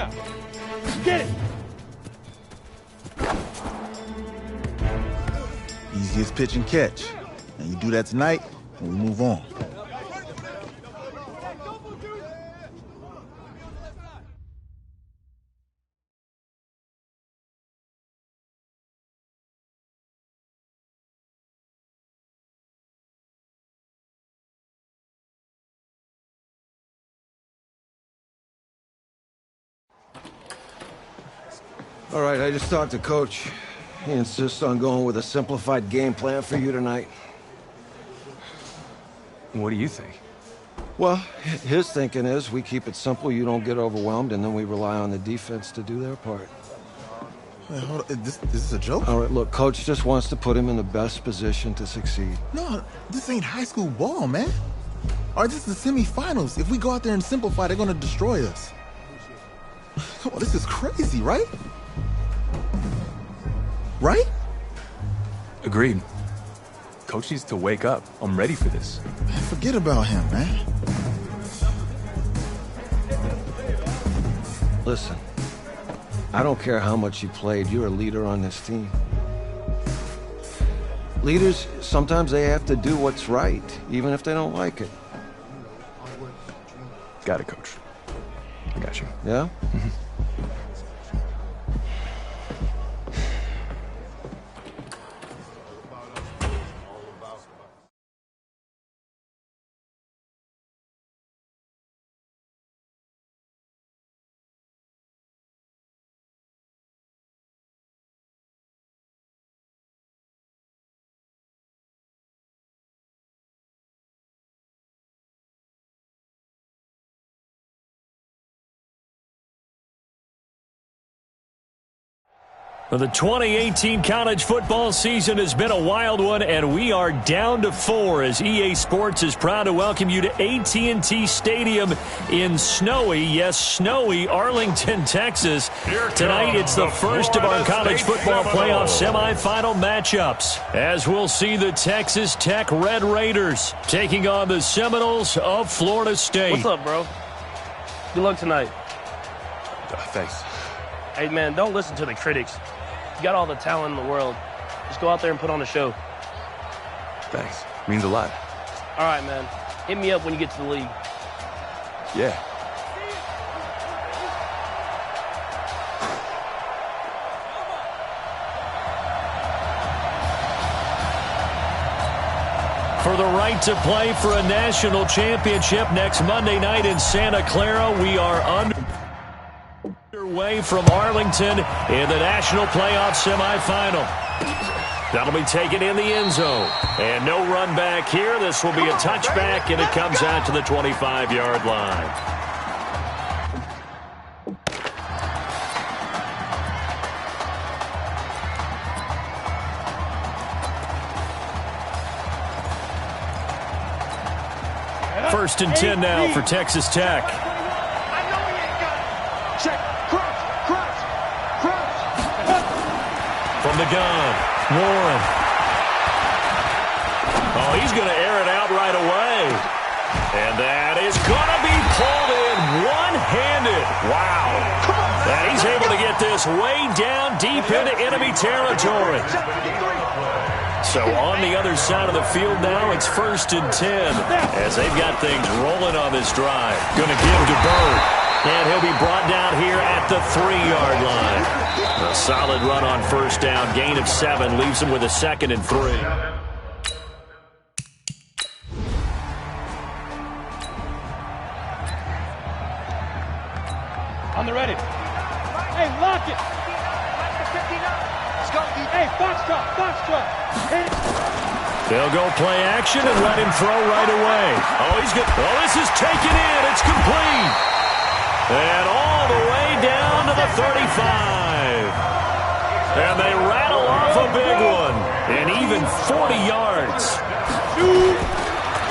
out. Get it. Easiest pitch and catch. And you do that tonight, and we move on. All right, I just talked to Coach. He insists on going with a simplified game plan for you tonight. What do you think? Well, his thinking is we keep it simple, you don't get overwhelmed, and then we rely on the defense to do their part. Wait, hold on. Is this a joke? All right, look, Coach just wants to put him in the best position to succeed. No, this ain't high school ball, man. All right, this is the semifinals. If we go out there and simplify, they're going to destroy us. Come on, this is crazy, right? Right? Agreed. Coach needs to wake up. I'm ready for this. Man, forget about him, man. Listen, I don't care how much you played, you're a leader on this team. Leaders, sometimes they have to do what's right, even if they don't like it. Got it, Coach. I got you. Yeah? Well, the 2018 college football season has been a wild one, and we are down to 4 as EA Sports is proud to welcome you to AT&T Stadium in snowy, yes, snowy Arlington, Texas. Tonight, it's the first of our college football playoff semifinal matchups, as we'll see the Texas Tech Red Raiders taking on the Seminoles of Florida State. What's up, bro? Good luck tonight. Thanks. Hey, man, don't listen to the critics. You got all the talent in the world. Just go out there and put on a show. Thanks. Means a lot. All right, man. Hit me up when you get to the league. Yeah. For the right to play for a national championship next Monday night in Santa Clara, we are underway from Arlington in the national playoff semifinal. That'll be taken in the end zone. And no run back here. This will be a touchback, and it comes out to the 25-yard line. First and 10 now for Texas Tech. From the gun, Warren. Oh, he's going to air it out right away. And that is going to be pulled in one-handed. Wow. And he's able to get this way down deep into enemy territory. So on the other side of the field now, it's first and 10 as they've got things rolling on this drive. Going to give to Bird. And he'll be brought down here at the 3-yard line. A solid run on first down. Gain of 7 leaves him with a 2nd and 3. On the ready. Hey, lock it. Hey, Foxtrot. Hit it. They'll go play action and let him throw right away. Oh, he's good. Well, this is taken in. It's complete. And all the way down to the 35. And they rattle off a big one. And even 40 yards.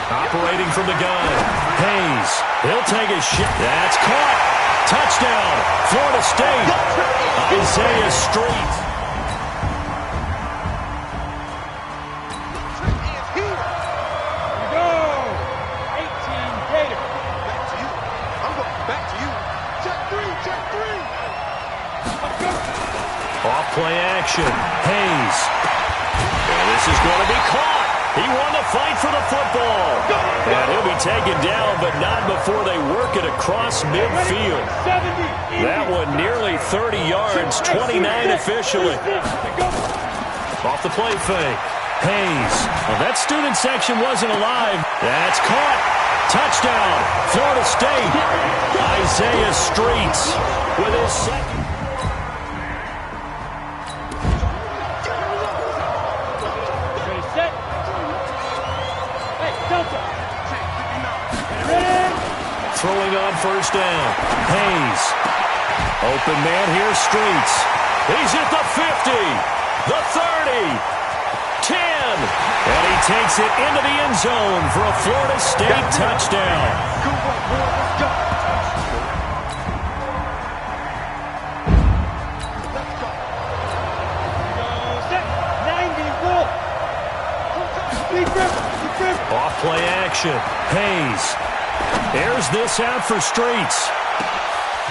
Operating from the gun. Hayes. He'll take a shot. That's caught. Touchdown. Florida State. Isaiah Street. Check three. play action. Hayes. And this is going to be caught. He won the fight for the football. And he'll be taken down, but not before they work it across midfield. That one nearly 30 yards, 29 officially. Off the play fake. Hayes. Well, that student section wasn't alive. That's caught. Touchdown, Florida State. Isaiah Streets with his second. Ready, set. Hey, Delta. Ready. Throwing on first down. Hayes. Open man here, Streets. He's at the 50, the 30. 10, and he takes it into the end zone for a Florida State touchdown. Off play action. Hayes. Airs this out for Streets.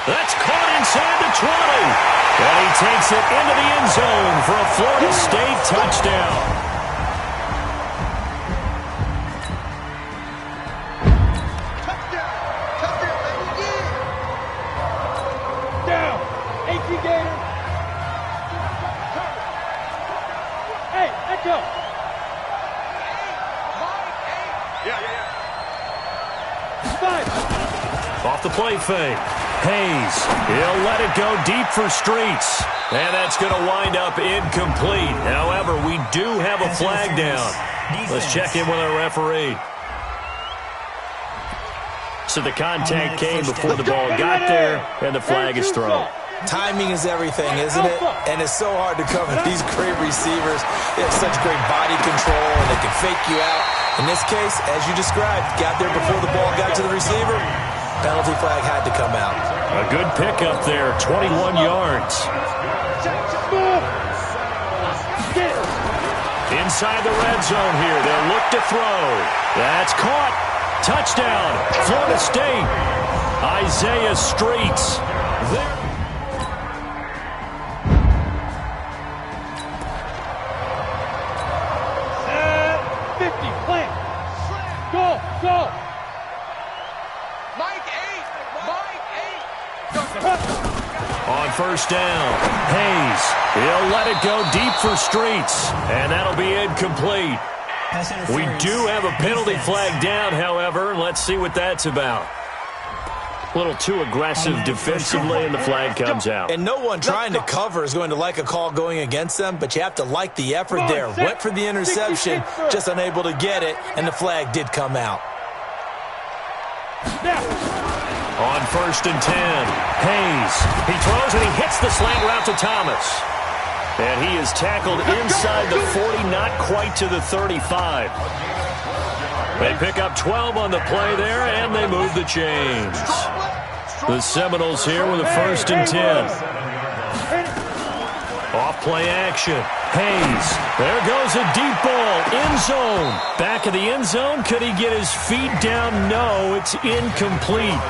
That's caught inside the 20. And he takes it into the end zone for a Florida State touchdown. Off the play fake. Hayes. He'll let it go deep for Streets. And that's going to wind up incomplete. However, we do have a flag down. Let's check in with our referee. So the contact came before the ball got there, and the flag is thrown. Timing is everything, isn't it? And it's so hard to cover these great receivers. They have such great body control, and they can fake you out. In this case, as you described, got there before the ball got to the receiver. Penalty flag had to come out. A good pickup there, 21 yards. Inside the red zone here, they'll look to throw. That's caught. Touchdown, Florida State. Isaiah Streets. There. On first down, Hayes. He'll let it go deep for Streets, and that'll be incomplete. We do have a penalty flag down, however. Let's see what that's about. A little too aggressive defensively, and the flag comes out. And no one trying to cover is going to like a call going against them, but you have to like the effort there. Went for the interception, just unable to get it, and the flag did come out. On first and 10, Hayes. He throws and he hits the slant route to Thomas. And he is tackled inside the 40, not quite to the 35. They pick up 12 on the play there, and they move the chains. The Seminoles here with a first and 10. Off play action. Hayes. There goes a deep ball. End zone. Back of the end zone. Could he get his feet down? No, it's incomplete.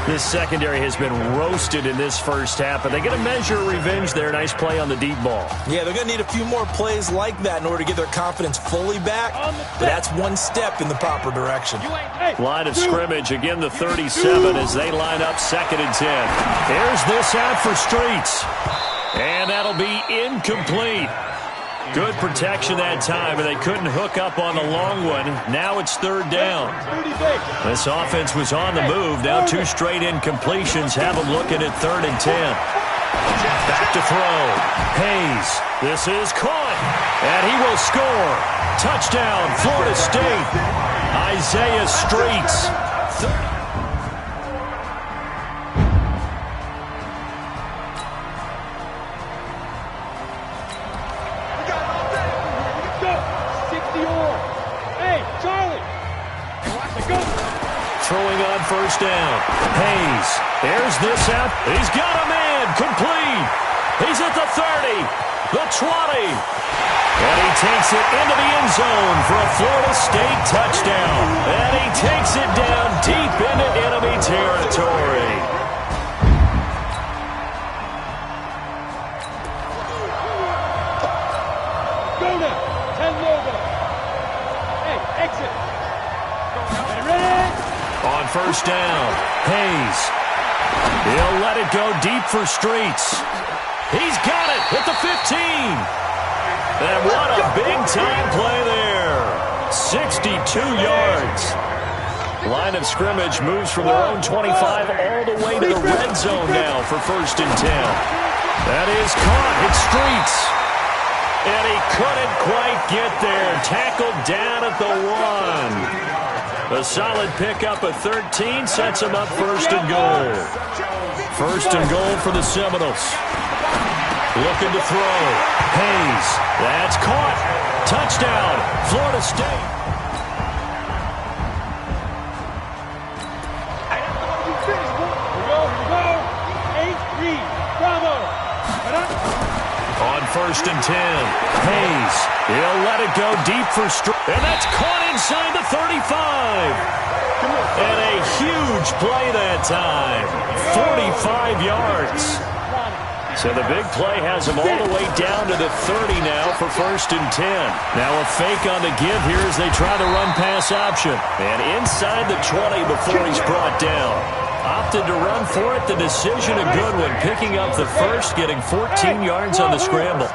This secondary has been roasted in this first half, but they get a measure of revenge there. Nice play on the deep ball. Yeah, they're going to need a few more plays like that in order to get their confidence fully back, but that's one step in the proper direction. Line of scrimmage, again the 37 as they line up second and 10. Here's this out for Streets, and that'll be incomplete. Good protection that time, and they couldn't hook up on the long one. Now it's third down. This offense was on the move. Now two straight incompletions have them looking at third and 10. Back to throw. Hayes. This is caught, and he will score. Touchdown, Florida State. Isaiah Streets. Throwing on first down. Hayes. Airs this out. He's got a man. Complete. He's at the 30. The 20. And he takes it into the end zone for a Florida State touchdown. And he takes it down deep into enemy territory. first down. Hayes. He'll let it go deep for Streets. He's got it at the 15. And what a big-time play there. 62 yards. Line of scrimmage moves from their own 25 all the way to the red zone now for 1st and 10. That is caught. It's Streets. And he couldn't quite get there. Tackled down at the 1. A solid pickup of 13 sets him up 1st and goal. 1st and goal for the Seminoles. Looking to throw. Hayes. That's caught. Touchdown, Florida State. On 1st and 10, Hayes. He'll let it go deep for Streets. And that's caught inside the 35. And a huge play that time. 45 yards. So the big play has him all the way down to the 30 now for 1st and 10. Now a fake on the give here as they try to run pass option. And inside the 20 before he's brought down. Opted to run for it. The decision a good one. Picking up the first, getting 14 yards on the scramble.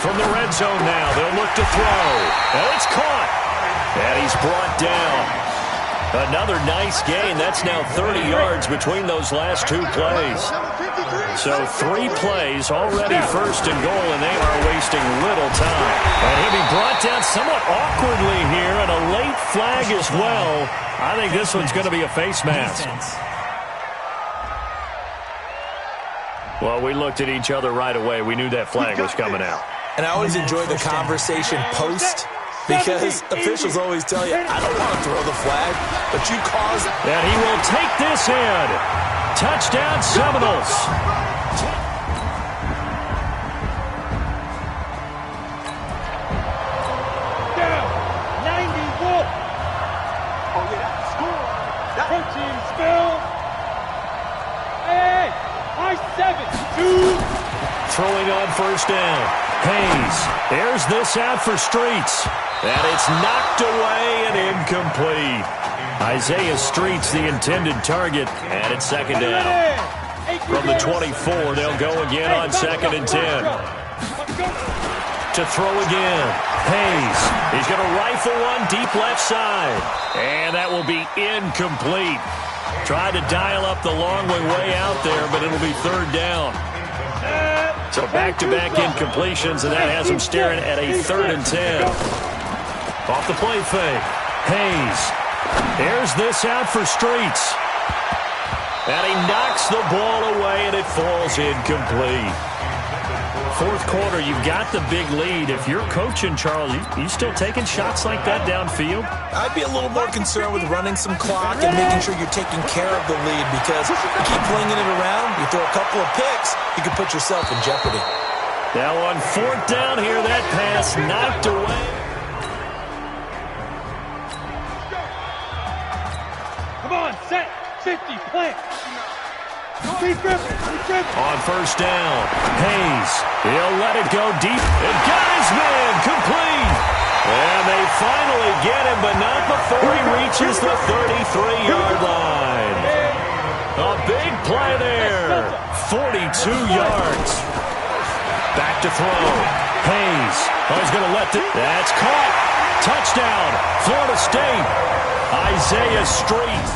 From the red zone now, they'll look to throw. And it's caught. And he's brought down. Another nice gain. That's now 30 yards between those last 2 plays. So 3 plays, already 1st and goal, and they are wasting little time. And he'll be brought down somewhat awkwardly here, and a late flag as well. I think this one's going to be a face mask. Well, we looked at each other right away. We knew that flag was coming out. And I always enjoy the conversation post, because officials always tell you, I don't want to throw the flag, but you caused. And he will take this in. Touchdown, Seminoles. Down, 91. Oh, yeah, that's the score. Protein spill. Hey, high 7, 2. Throwing on 1st down. Hayes. There's this out for Streets. And it's knocked away and incomplete. Isaiah Streets, the intended target, and it's 2nd down. From the 24, they'll go again on 2nd and 10. To throw again. Hayes. He's going to rifle one deep left side. And that will be incomplete. Tried to dial up the long way out there, but it'll be 3rd down. So back-to-back incompletions, and that has him staring at a 3rd and 10. Off the play fake. Hayes. There's this out for Streets. And he knocks the ball away, and it falls incomplete. 4th quarter, you've got the big lead. If you're coaching, Charles, you still taking shots like that downfield? I'd be a little more concerned with running some clock and making sure you're taking care of the lead, because if you keep flinging it around, you throw a couple of picks, you can put yourself in jeopardy. Now on 4th down here, that pass knocked away. Come on, set, 50, plant. On 1st down, Hayes. He'll let it go deep. And got his man complete. And they finally get him, but not before he reaches the 33-yard line. A big play there. 42 yards. Back to throw. Hayes. Oh, he's going to let it. That's caught. Touchdown, Florida State. Isaiah Streets.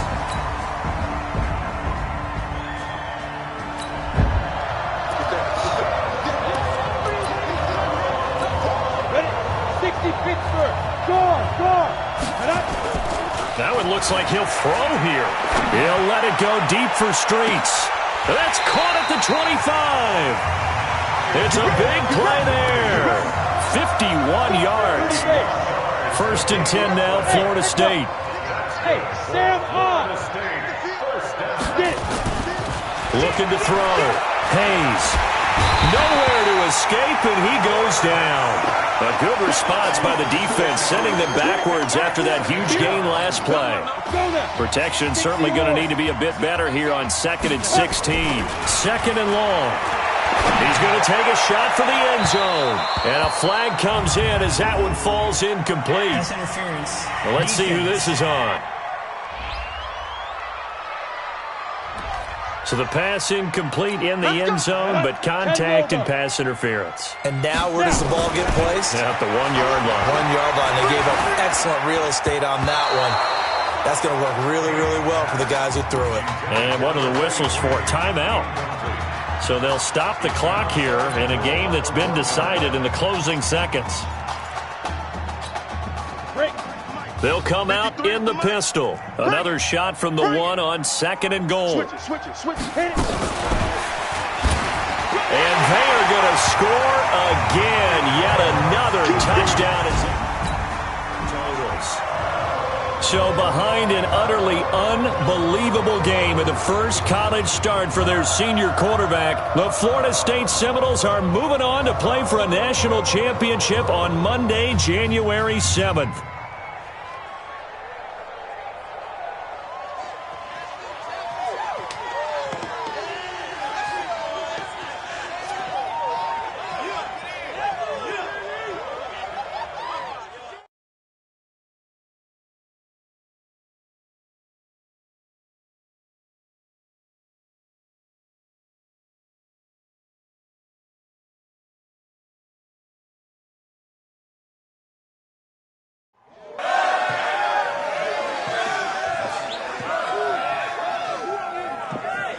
That one looks like he'll throw here. He'll let it go deep for Streets. That's caught at the 25. It's a big play there. 51 yards. 1st and 10 now, Florida State. Hey, Sam on. Looking to throw. Hayes. Nowhere to escape, and he goes down. A good response by the defense, sending them backwards after that huge gain last play. Protection certainly going to need to be a bit better here on 2nd and 16. 2nd and long. He's going to take a shot for the end zone. And a flag comes in as that one falls incomplete. Pass interference. Well, let's see who this is on. So the pass incomplete in the end zone, but contact and pass interference. And now where does the ball get placed? At the 1 yard line. 1 yard line. They gave up excellent real estate on that one. That's going to work really, really well for the guys who threw it. And what are the whistles for? Timeout. So they'll stop the clock here in a game that's been decided in the closing seconds. They'll come out in the pistol. Another shot from the one on 2nd and goal. Switch it. Hit it. And they are going to score again. Yet another touchdown. Totals. So behind an utterly unbelievable game in the first college start for their senior quarterback, the Florida State Seminoles are moving on to play for a national championship on Monday, January 7th.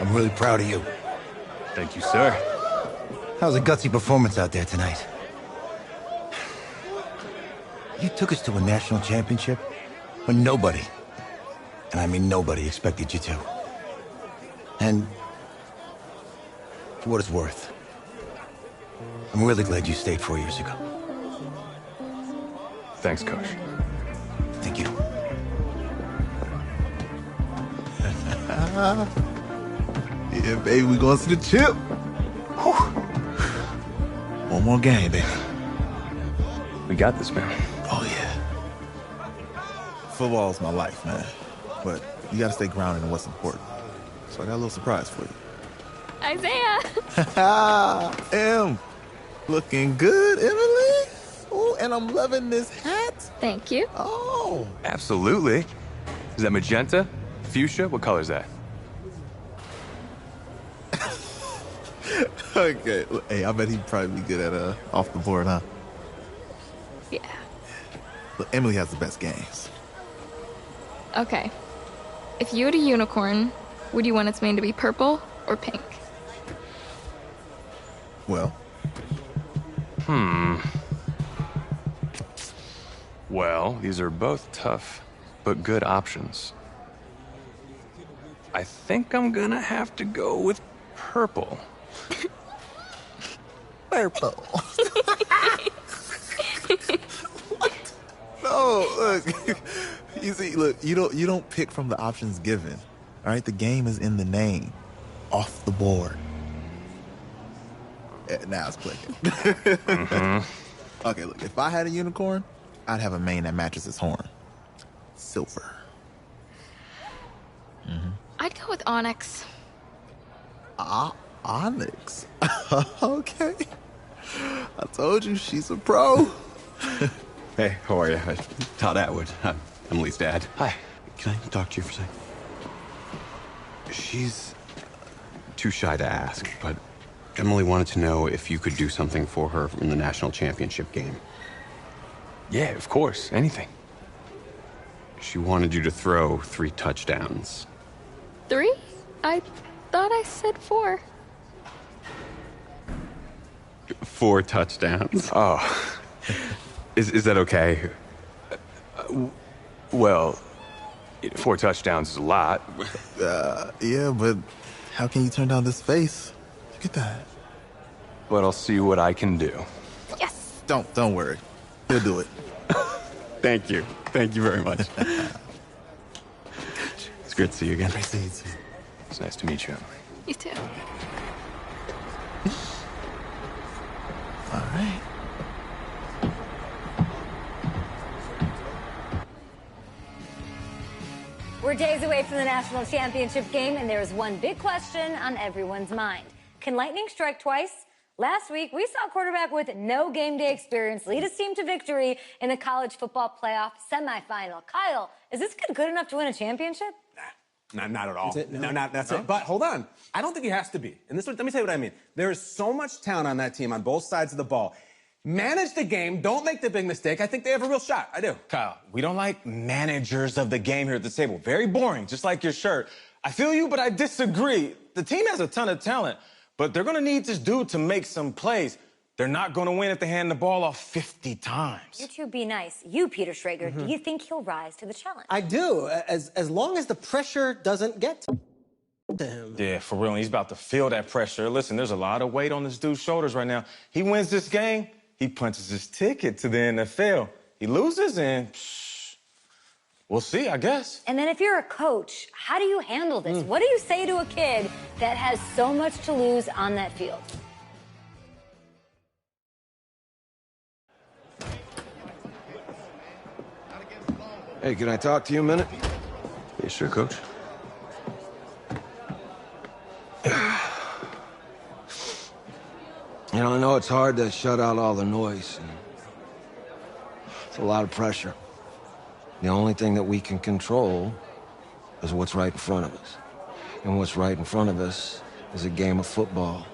I'm really proud of you. Thank you, sir. How's a gutsy performance out there tonight? You took us to a national championship when nobody, and I mean nobody, expected you to. And for what it's worth, I'm really glad you stayed 4 years ago. Thanks, Coach. Thank you. Yeah, baby, we going to the chip. Whew. One more game, baby. We got this, man. Oh, yeah. Football's my life, man. But you got to stay grounded in what's important. So I got a little surprise for you. Isaiah! Em, looking good, Emily. Oh, and I'm loving this hat. Thank you. Oh. Absolutely. Is that magenta? Fuchsia? What color is that? Okay. Hey, I bet he'd probably be good at off the board, huh? Yeah. Look, Emily has the best games. Okay. If you had a unicorn, would you want its mane to be purple or pink? Well. Well, these are both tough, but good options. I think I'm gonna have to go with purple. Purple. No, look. You see, look, you don't pick from the options given. All right, the game is in the name. Off the board. Now it's clicking. Okay, look, if I had a unicorn, I'd have a mane that matches its horn. Silver. I'd go with onyx. Onyx. Okay. I told you, she's a pro. Hey, how are you? Todd Atwood. I'm Emily's dad. Hi. Can I talk to you for a second? She's too shy to ask, but Emily wanted to know if you could do something for her in the national championship game. Yeah, of course. Anything. She wanted you to throw 3 touchdowns. 3? I thought I said 4. 4 touchdowns. Oh. Is that okay? Well, 4 touchdowns is a lot. Yeah, but how can you turn down this face? Look at that. But I'll see what I can do. Yes! Don't worry. He'll do it. Thank you. Thank you very much. It's great to see you again. Great to see you too. It's nice to meet you, Emily. You too. All right. We're days away from the national championship game, and there is one big question on everyone's mind. Can lightning strike twice? Last week, we saw a quarterback with no game day experience lead his team to victory in the college football playoff semifinal. Kyle, is this kid good enough to win a championship? Not at all. No, that's it. But hold on. I don't think he has to be. And let me tell you what I mean. There is so much talent on that team on both sides of the ball. Manage the game. Don't make the big mistake. I think they have a real shot. I do. Kyle, we don't like managers of the game here at the table. Very boring, just like your shirt. I feel you, but I disagree. The team has a ton of talent, but they're going to need this dude to make some plays. They're not going to win if they hand the ball off 50 times. You two be nice. You, Peter Schrager, do you think he'll rise to the challenge? I do, as long as the pressure doesn't get to him. Yeah, for real. He's about to feel that pressure. Listen, there's a lot of weight on this dude's shoulders right now. He wins this game, he punches his ticket to the NFL. He loses, and we'll see, I guess. And then if you're a coach, how do you handle this? What do you say to a kid that has so much to lose on that field? Hey, can I talk to you a minute? Yeah, sure, Coach. You know, I know it's hard to shut out all the noise. It's a lot of pressure. The only thing that we can control is what's right in front of us. And what's right in front of us is a game of football.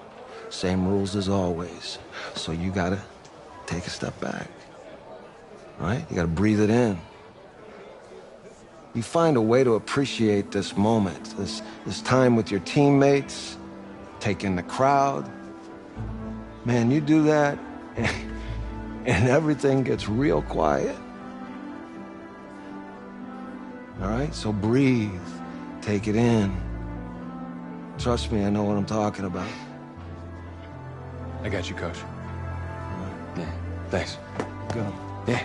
Same rules as always. So you gotta take a step back. Right? You gotta breathe it in. You find a way to appreciate this moment, this time with your teammates, take in the crowd. Man, you do that, and everything gets real quiet. All right? So breathe, take it in. Trust me, I know what I'm talking about. I got you, Coach. Yeah, thanks. Go. Yeah.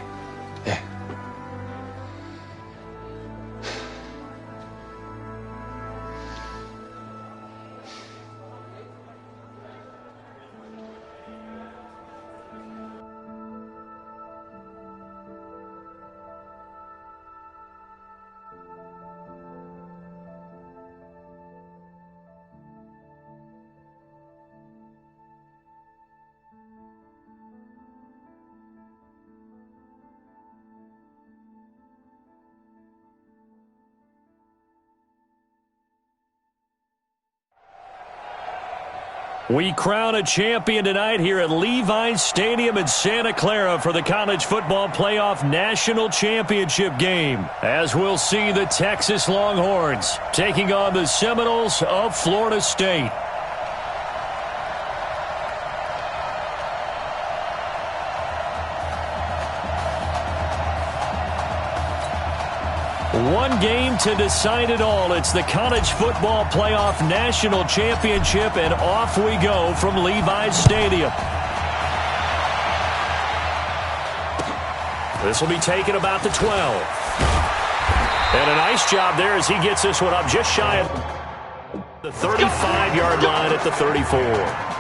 We crown a champion tonight here at Levi's Stadium in Santa Clara for the College Football Playoff National Championship game, as we'll see the Texas Longhorns taking on the Seminoles of Florida State. One game to decide it all. It's the College Football Playoff National Championship, and off we go from Levi's Stadium. This will be taken about the 12. And a nice job there as he gets this one up just shy of the 35-yard line at the 34.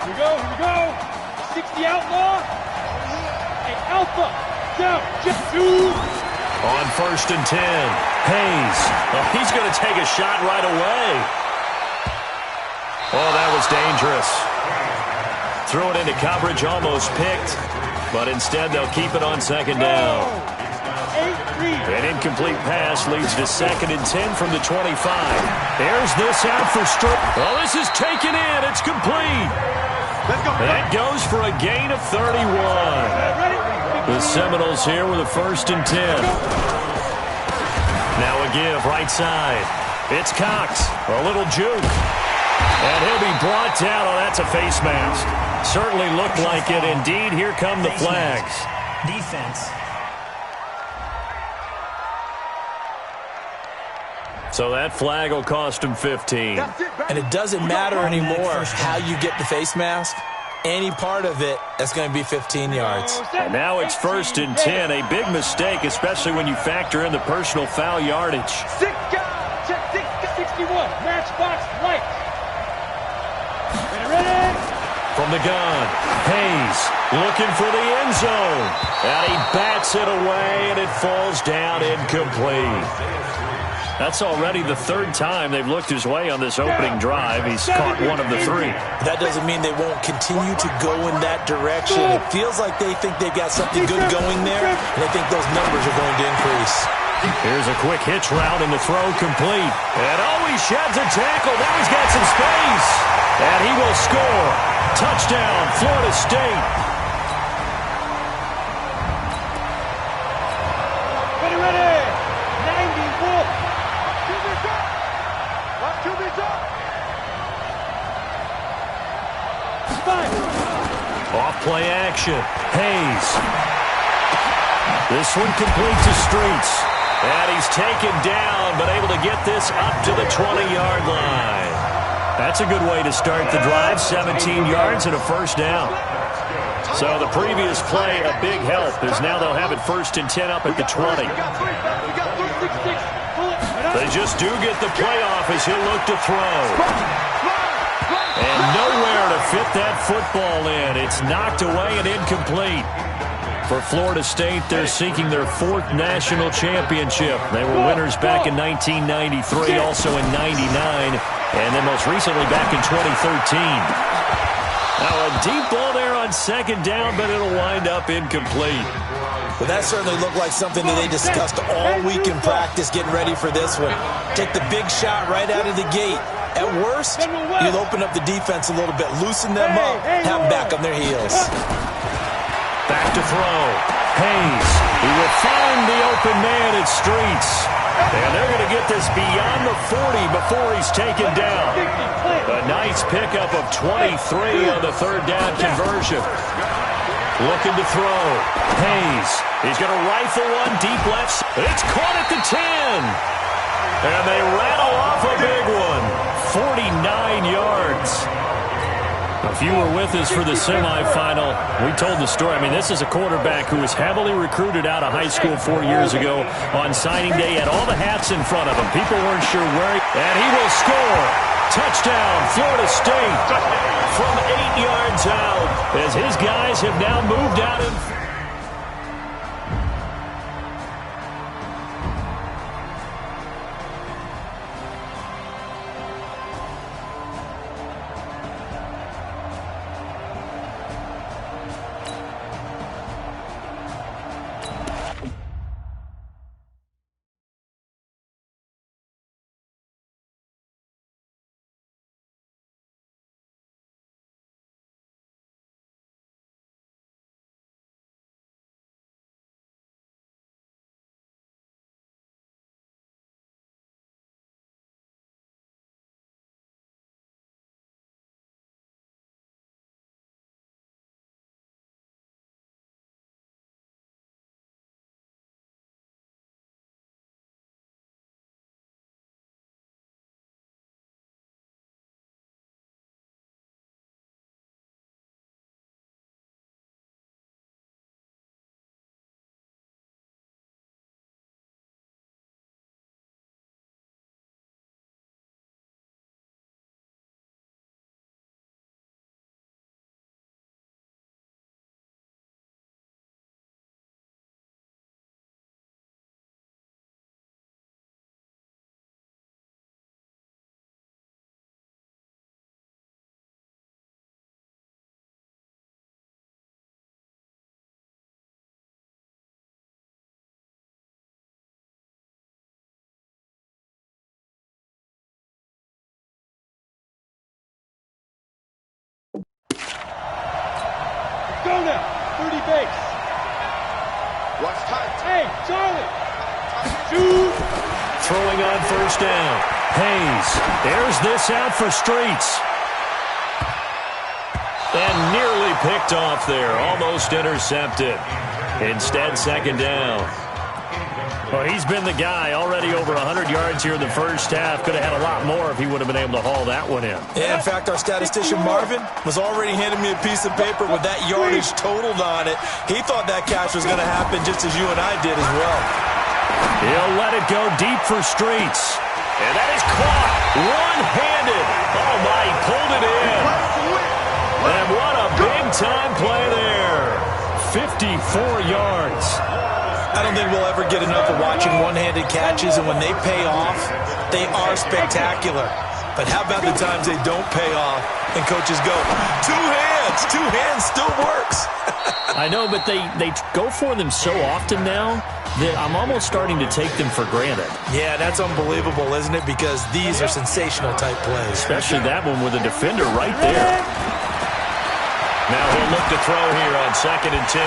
Here we go. 60 outlaw. A alpha. Down. Just two. On 1st and 10. Hayes. Oh, he's going to take a shot right away. Oh, that was dangerous. Threw it into coverage, almost picked. But instead, they'll keep it on 2nd down. An incomplete pass leads to 2nd and 10 from the 25. There's this out for Stroke. Well, this is taken in. It's complete. That goes for a gain of 31. The Seminoles here with a 1st and 10. Now a give right side. It's Cox. A little juke. And he'll be brought down. Oh, that's a face mask. Certainly looked like it. Indeed, here come the flags. Defense. So that flag will cost him 15. And it doesn't matter anymore how you get the face mask. Any part of it, that's going to be 15 yards. And now it's 1st and 10. A big mistake, especially when you factor in the personal foul yardage. 61. Matchbox light. Ready. From the gun, Hayes. Looking for the end zone. And he bats it away, and it falls down incomplete. That's already the third time they've looked his way on this opening drive. He's caught one of the three. That doesn't mean they won't continue to go in that direction. It feels like they think they've got something good going there, and they think those numbers are going to increase. Here's a quick hitch route, and the throw complete. And he sheds a tackle. Now he's got some space. And he will score. Touchdown, Florida State. Ready. 90 Wolf. QB's up. QB's up. Spike. Off play action. Hayes. This one complete to Streets. And he's taken down, but able to get this up to the 20-yard line. That's a good way to start the drive. 17 yards and a first down. So the previous play, a big help, as now they'll have it 1st and 10 up at the 20. They just do get the playoff as he'll look to throw. And nowhere to fit that football in. It's knocked away and incomplete. For Florida State, they're seeking their 4th national championship. They were winners back in 1993, also in 99, and then most recently back in 2013. Now a deep ball there on 2nd down, but it'll wind up incomplete. Well, that certainly looked like something that they discussed all week in practice, getting ready for this one. Take the big shot right out of the gate. At worst, you'll open up the defense a little bit, loosen them up, have them back on their heels. Back to throw. Hayes. He will find the open man at Streets. And they're going to get this beyond the 40 before he's taken down. A nice pickup of 23 on the 3rd down conversion. Looking to throw. Hayes. He's going to rifle one deep left. It's caught at the 10. And they rattle off a big one. 49 yards. If you were with us for the semifinal, we told the story. I mean, this is a quarterback who was heavily recruited out of high school 4 years ago. On signing day, had all the hats in front of him. People weren't sure where and he will score. Touchdown, Florida State, from 8 yards out, as his guys have now moved out in. Go now. 30 base. Watch tight. Hey, Charlie. Shoot. Throwing on 1st down. Hayes. There's this out for Streets. And nearly picked off there. Almost intercepted. Instead, 2nd down. Well, he's been the guy. Already over 100 yards here in the first half. Could have had a lot more if he would have been able to haul that one in. Yeah, in fact, our statistician Marvin was already handing me a piece of paper with that yardage totaled on it. He thought that catch was going to happen just as you and I did as well. He'll let it go deep for Streets. And that is caught one-handed. Oh, my, he pulled it in. And what a big-time play there. 54 yards. I don't think we'll ever get enough of watching one-handed catches, and when they pay off, they are spectacular. But how about the times they don't pay off and coaches go, two hands still works. I know, but they go for them so often now that I'm almost starting to take them for granted. Yeah, that's unbelievable, isn't it? Because these are sensational type plays. Especially that one with a defender right there. Now he'll look to throw here on 2nd and 10.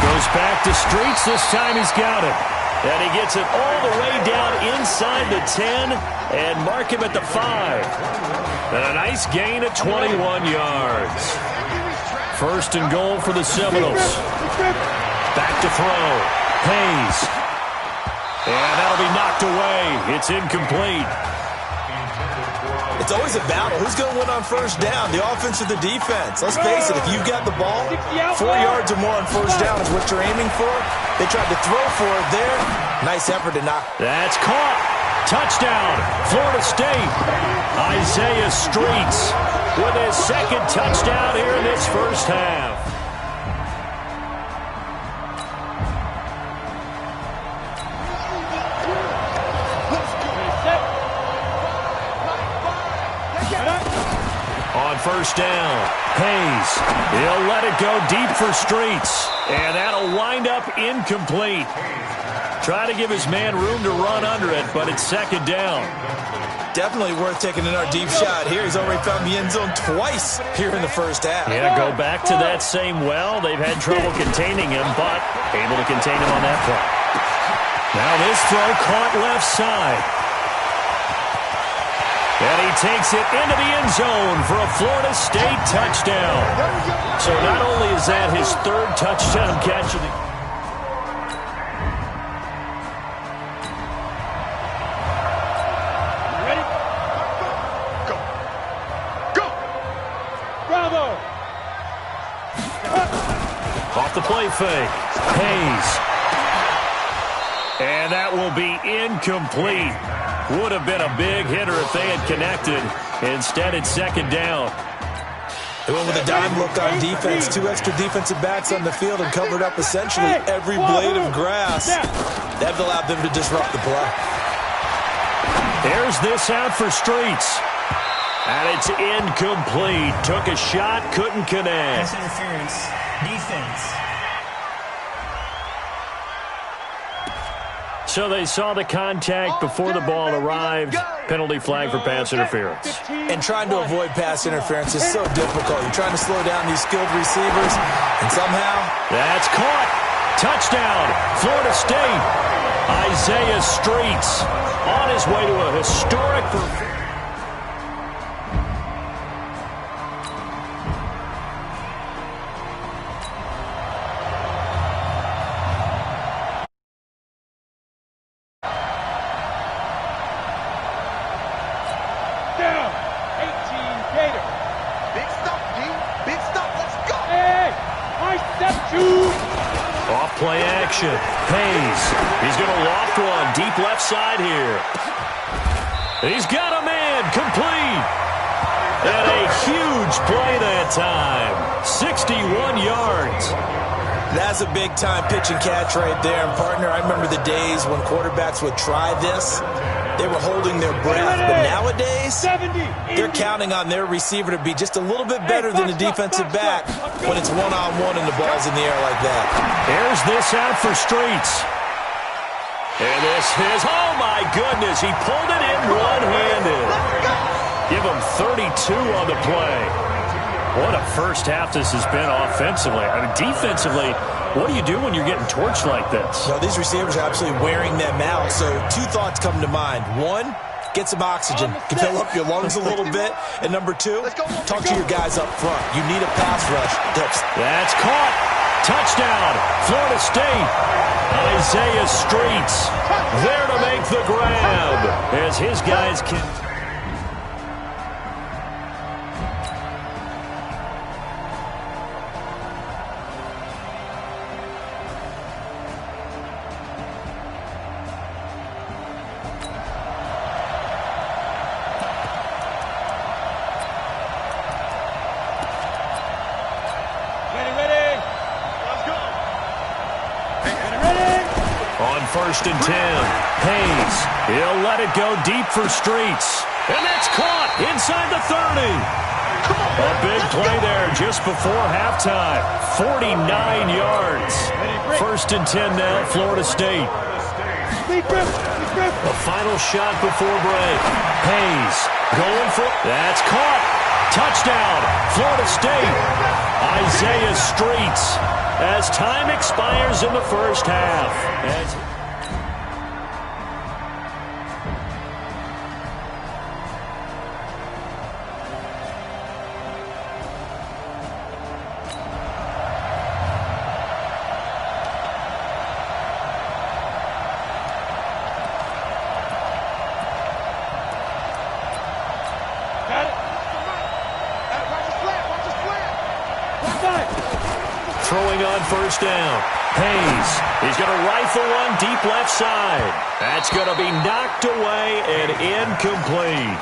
Goes back to Streets. This time he's got it. And he gets it all the way down inside the 10 and mark him at the 5. And a nice gain of 21 yards. 1st and goal for the Seminoles. Back to throw. Hayes. And that'll be knocked away. It's incomplete. It's always a battle. Who's going to win on 1st down, the offense or the defense? Let's face it, if you've got the ball, 4 yards or more on 1st down is what you're aiming for. They tried to throw for it there. Nice effort to knock. That's caught. Touchdown, Florida State. Isaiah Streets with his 2nd touchdown here in this 1st half. On 1st down, Hayes. He'll let it go deep for Streets. And that'll wind up incomplete. Try to give his man room to run under it, but it's 2nd down. Definitely worth taking another deep shot here. He's already found the end zone twice here in the 1st half. Yeah, go back to that same well. They've had trouble containing him, but able to contain him on that play. Now this throw caught left side. And he takes it into the end zone for a Florida State touchdown. So not only is that his 3rd touchdown catch of the Ready? Go. Go. Bravo. off the play fake. Hayes. And that will be incomplete. Would have been a big hitter if they had connected. Instead, it's 2nd down. They went with a dime look on defense. 2 extra defensive backs on the field and covered up essentially every blade of grass. That allowed them to disrupt the play. There's this out for Streets. And it's incomplete. Took a shot, couldn't connect. Pass interference. Defense. So they saw the contact before the ball arrived. Penalty flag for pass interference. And trying to avoid pass interference is so difficult. You're trying to slow down these skilled receivers, and somehow... That's caught. Touchdown, Florida State. Isaiah Streets on his way to a historic performance. Play action. Hayes. He's going to loft one deep left side here. He's got a man complete. And a huge play that time. 61 yards. That's a big-time pitch and catch right there. And, partner, I remember the days when quarterbacks would try this. They were holding their breath. But nowadays, they're counting on their receiver to be just a little bit better than the defensive back when it's one-on-one and the ball's in the air like that. Here's this out for Streets. And this is, oh, my goodness, he pulled it in one-handed. Give him 32 on the play. What a first half this has been offensively. I mean, defensively, what do you do when you're getting torched like this? Well, these receivers are absolutely wearing them out. So 2 thoughts come to mind. 1, get some oxygen. You can fill up your lungs a little bit. And number 2, talk to your guys up front. You need a pass rush. That's caught. Touchdown, Florida State. Isaiah Streets there to make the grab as his guys can... 1st and 10. Hayes, he'll let it go deep for Streets. And that's caught inside the 30. A big play there just before halftime. 49 yards. 1st and 10 now, Florida State. A final shot before break. Hayes going for it. That's caught. Touchdown, Florida State. Isaiah Streets as time expires in the first half. Throwing on 1st down. Hayes, he's going to rifle one deep left side. That's going to be knocked away and incomplete.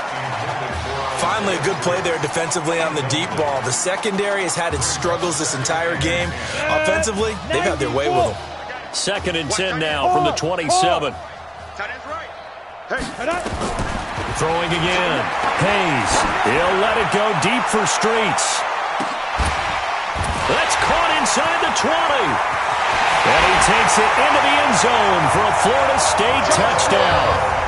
Finally, a good play there defensively on the deep ball. The secondary has had its struggles this entire game. Offensively, they've had their way with them. 2nd and 10 now from the 27. Throwing again. Hayes, he'll let it go deep for Streets. That's caught inside the 20. And he takes it into the end zone for a Florida State touchdown.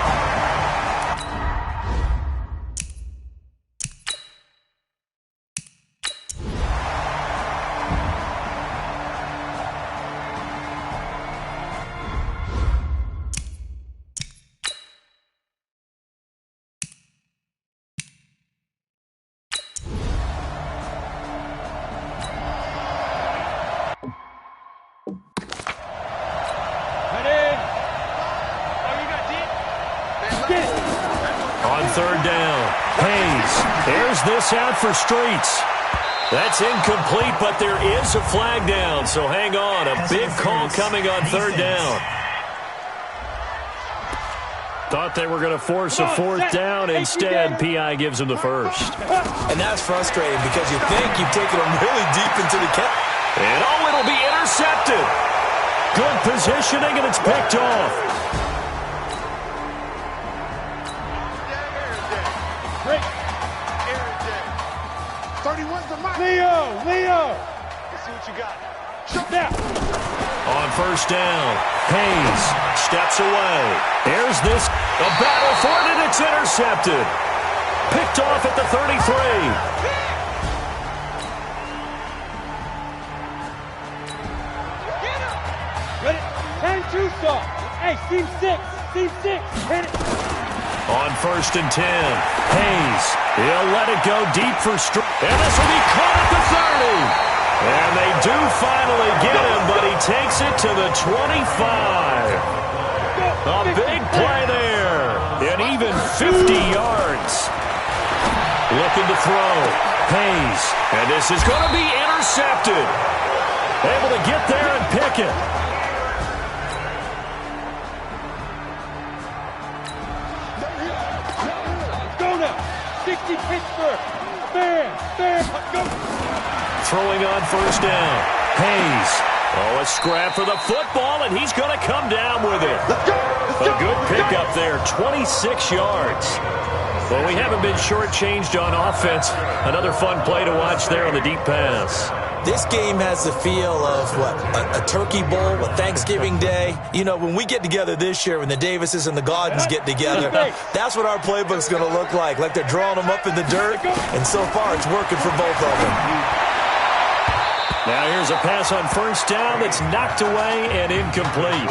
On 3rd down, Hayes, here's this out for Streets. That's incomplete, but there is a flag down, so hang on. A big call coming on 3rd down. Thought they were going to force a 4th down. Instead, P.I. gives him the first. And that's frustrating because you think you've taken them really deep into the catch. And it'll be intercepted. Good positioning, and it's picked off. Leo! Let's see what you got. Shut down. On 1st down, Hayes steps away. Here's this. A battle for it, and it's intercepted. Picked off at the 33. Ready? And two stop. Hey, team 6. Hit it. On 1st and 10, Hayes, he'll let it go deep for Streets. And this will be caught at the 30. And they do finally get him, but he takes it to the 25. A big play there. And even 50 yards. Looking to throw. Hayes. And this is going to be intercepted. Able to get there and pick it. Pittsburgh. Bam, go. Throwing on 1st down. Hayes. Oh, a scrap for the football, and he's going to come down with it. A good pickup there, 26 yards. Well, we haven't been shortchanged on offense. Another fun play to watch there on the deep pass. This game has the feel of, a turkey bowl, a Thanksgiving Day. You know, when we get together this year, when the Davises and the Gaudens get together, that's what our playbook's going to look like they're drawing them up in the dirt, and so far it's working for both of them. Now here's a pass on 1st down that's knocked away and incomplete.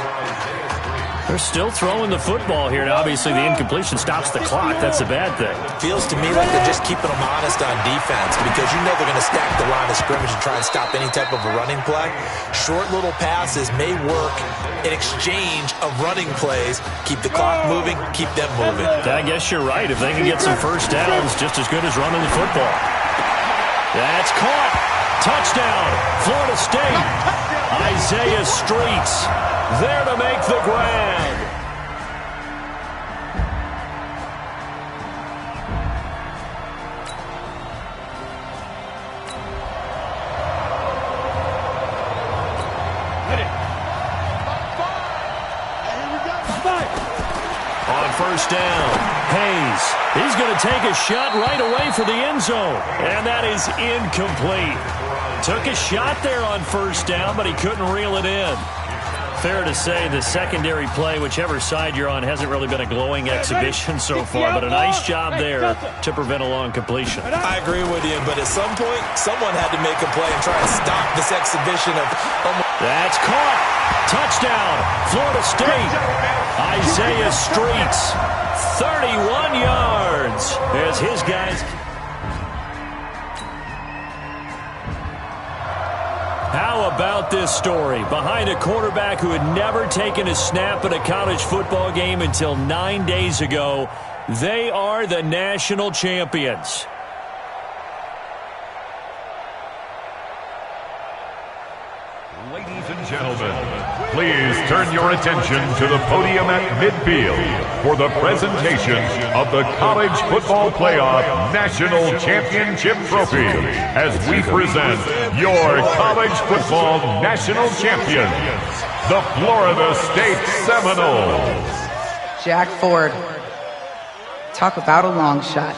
They're still throwing the football here, and obviously the incompletion stops the clock. That's a bad thing. Feels to me like they're just keeping them honest on defense because you know they're going to stack the line of scrimmage and try and stop any type of a running play. Short little passes may work in exchange of running plays. Keep the clock moving, keep them moving. I guess you're right. If they can get some 1st downs, just as good as running the football. That's caught. Touchdown, Florida State. Isaiah Streets there to make the grab. first down. Hayes, he's going to take a shot right away for the end zone. And that is incomplete. Took a shot there on first down, but he couldn't reel it in. Fair to say the secondary play, whichever side you're on, hasn't really been a glowing exhibition so far, but a nice job there to prevent a long completion. I agree with you, but at some point, someone had to make a play and try and stop this exhibition of... That's caught. Touchdown, Florida State. Isaiah Streets, 31 yards as his guys... How about this story? Behind a quarterback who had never taken a snap at a college football game until 9 days ago, they are the national champions. Ladies and gentlemen, please turn your attention to the podium at midfield for the presentation of the College Football Playoff National Championship Trophy as we present your college football national champions, the Florida State Seminoles. Jack Ford. Talk about a long shot.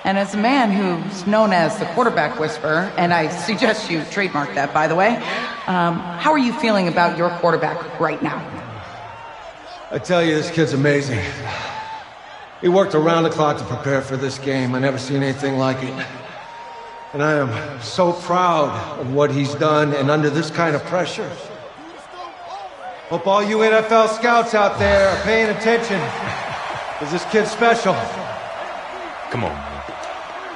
And as a man who's known as the quarterback whisperer, and I suggest you trademark that, by the way, how are you feeling about your quarterback right now? I tell you, this kid's amazing. He worked around the clock to prepare for this game. I never seen anything like it. And I am so proud of what he's done, and under this kind of pressure. Hope all you NFL scouts out there are paying attention, because this kid's special. Come on.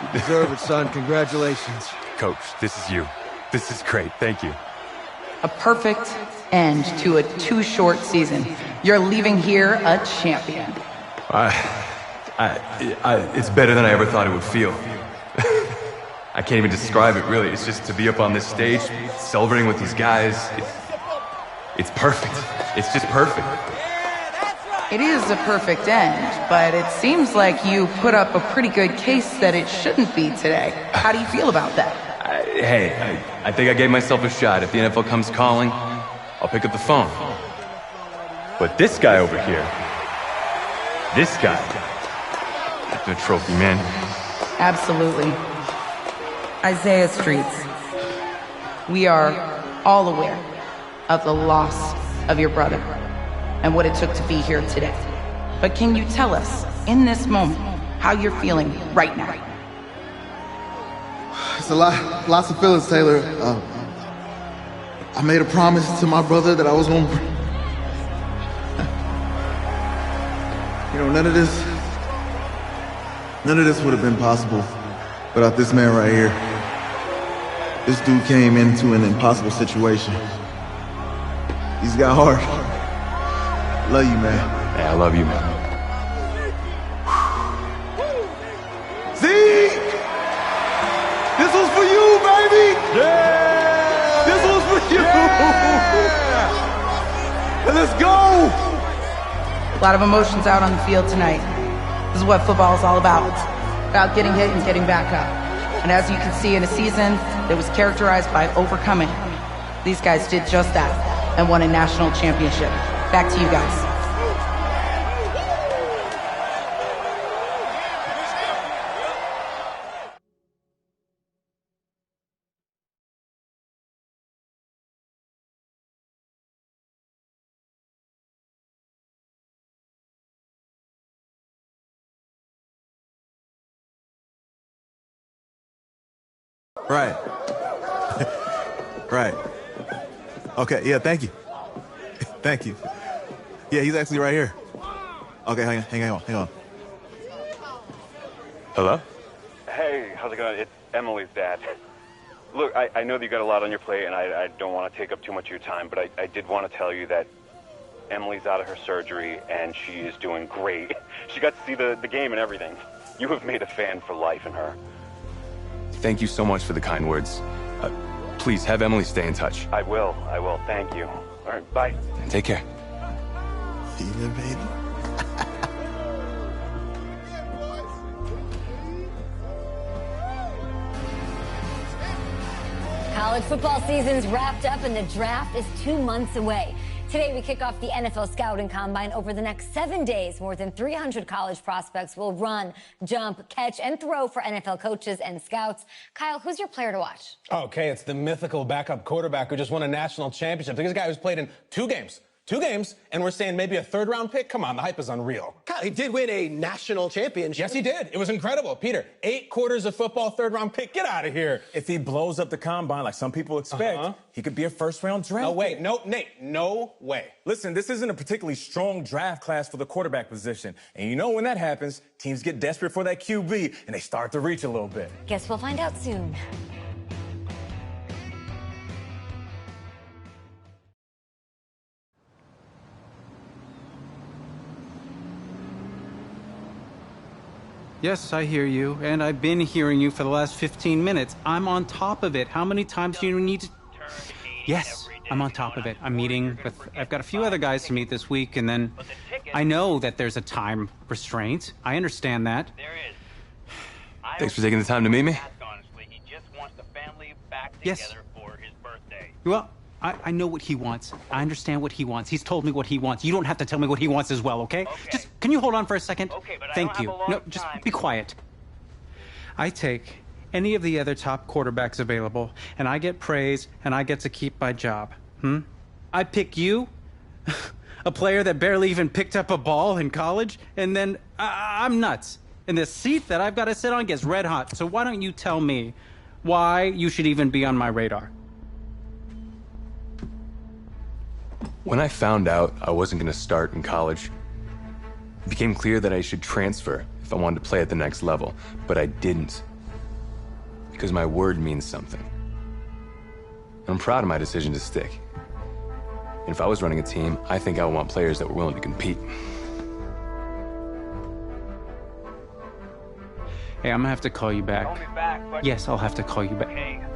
You deserve it, son. Congratulations. Coach, this is you. This is great. Thank you. A perfect end to a too short season. You're leaving here a champion. It's better than I ever thought it would feel. I can't even describe it, really. It's just to be up on this stage, celebrating with these guys. It's perfect. It's just perfect. It is a perfect end, but it seems like you put up a pretty good case that it shouldn't be today. How do you feel about that? I think I gave myself a shot. If the NFL comes calling, I'll pick up the phone. But this guy over here, this guy, the trophy, man. Absolutely. Isaiah Streets, we are all aware of the loss of your brother and what it took to be here today. But can you tell us, in this moment, how you're feeling right now? It's lots of feelings, Taylor. I made a promise to my brother that I was going to... You know, none of this would have been possible without this man right here. This dude came into an impossible situation. He's got heart. Love you, man. Hey, I love you, man. Zeke! This was for you, baby! Yeah! This was for you! Yeah! Let's go! A lot of emotions out on the field tonight. This is what football is all about. About getting hit and getting back up. And as you can see, in a season that was characterized by overcoming, these guys did just that and won a national championship. Back to you guys. Right. Right. Okay, yeah, thank you. Thank you. Yeah, he's actually right here. Okay, hang on. Hello? Hey, how's it going? It's Emily's dad. Look, I know that you got a lot on your plate, and I don't want to take up too much of your time, but I did want to tell you that Emily's out of her surgery, and she is doing great. She got to see the game and everything. You have made a fan for life in her. Thank you so much for the kind words. Please, have Emily stay in touch. I will. Thank you. All right, bye. Take care. Yeah, baby. College football season's wrapped up and the draft is 2 months away. Today, we kick off the NFL Scouting Combine. Over the next 7 days, more than 300 college prospects will run, jump, catch, and throw for NFL coaches and scouts. Kyle, who's your player to watch? Okay, it's the mythical backup quarterback who just won a national championship. This guy who's played in two games, and we're saying maybe a third-round pick? Come on, the hype is unreal. Kyle, he did win a national championship. Yes, he did. It was incredible. Peter, 8 quarters of football, third-round pick. Get out of here. If he blows up the combine like some people expect, he could be a first-round draft No way. pick. No, Nate, no way. Listen, this isn't a particularly strong draft class for the quarterback position. And you know when that happens, teams get desperate for that QB, and they start to reach a little bit. Guess we'll find out soon. Yes, I hear you, and I've been hearing you for the last 15 minutes. I'm on top of it. How many times do you need to... Yes, I'm on top of it. I'm meeting with... I've got a few other guys to meet this week, and then I know that there's a time restraint. I understand that. Thanks for taking the time to meet me. Yes. Well, I know what he wants. I understand what he wants. He's told me what he wants. You don't have to tell me what he wants as well, okay? Just, can you hold on for a second? Thank you. No, just be quiet. I take any of the other top quarterbacks available, and I get praise, and I get to keep my job. I pick you, a player that barely even picked up a ball in college, and then I'm nuts. And the seat that I've got to sit on gets red hot. So why don't you tell me why you should even be on my radar? When I found out I wasn't going to start in college, it became clear that I should transfer if I wanted to play at the next level, but I didn't. Because my word means something. And I'm proud of my decision to stick. And if I was running a team, I think I would want players that were willing to compete. Hey, I'm gonna have to call you back. Yes, I'll have to call you back.